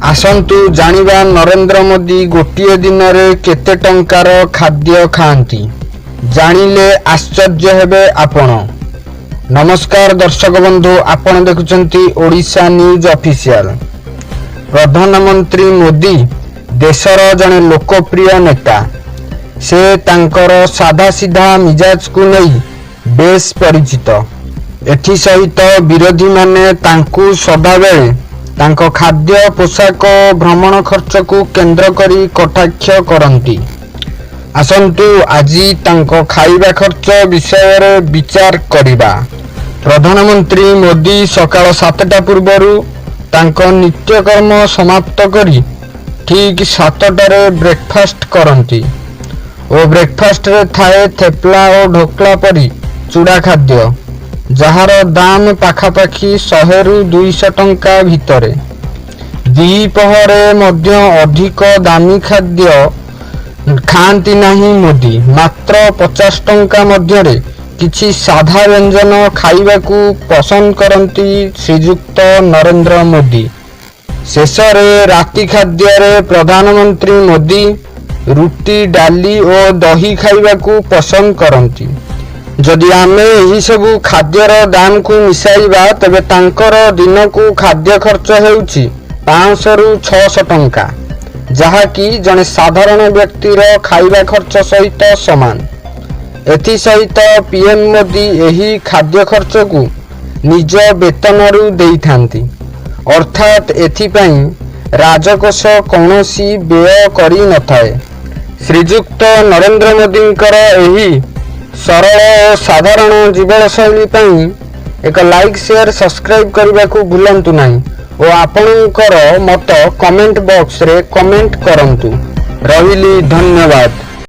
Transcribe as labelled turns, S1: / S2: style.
S1: आसंतु जानिबा नरेंद्र मोदी गोटिए दिन रे केते टंकार खाद्य खाआंती जानिले आश्चर्य हेबे आपण। नमस्कार दर्शक बंधु, आपण देखुचंती ओडिशा न्यूज ऑफिशियल। प्रधानमंत्री मोदी देशर जने लोकप्रिय नेता। से तांकर साधा सीधा मिजाज को नहीं बेस परिचित। एथि सहित विरोधी माने तांकु सदाबेले तांको खाद्य पोशाक भ्रमण खर्च को केंद्र करी कटाक्ष करंती। आसंतु आजी तांको खाइबा खर्च विषय रे विचार करिबा। प्रधानमंत्री मोदी सकाळ 7टा पूर्वरु तांको नित्यकर्म समाप्त करी ठीक 7टारे ब्रेकफास्ट करंती और ब्रेकफास्ट रे थाए थेपला और ढोकला परी चूड़ा खाद्य, जहार दाम पाखापाखि 100 रु 200 टंका भितरे। द्विपहरे मध्य अधिक दामी खाद्य खाआंती नहीं मोदी। मात्र 50 टंका मध्यरे किछि साधा व्यंजन खाइबाकू पसंद करंती श्रीजुक्त नरेंद्र मोदी। शेषरे राति खाद्य रे प्रधानमंत्री मोदी रुटी डाली और दही खाइबाकू पसंद करंती। जदि आमे एही सबु खाद्यर दाम को मिसाइबा तबे तांकर दिन को खाद्य खर्च हेउची 500 रु 600 टंका, जहा कि जने साधारण व्यक्तिर खाइबा खर्च सहित समान। एथि सहित पीएम मोदी एही खाद्य खर्च को निज वेतन रु देइथांती, अर्थात एथि पई राजकोष कौनसी व्यय करी नथाए। श्रीजुक्त नरेंद्र मोदींकर एही सरल और साधारण जीवन शैली पई एक लाइक शेयर सब्सक्राइब करने को भूलंतु नहीं और आपणकर मत कमेंट बॉक्स रे कमेंट करंतु। रहिली, धन्यवाद।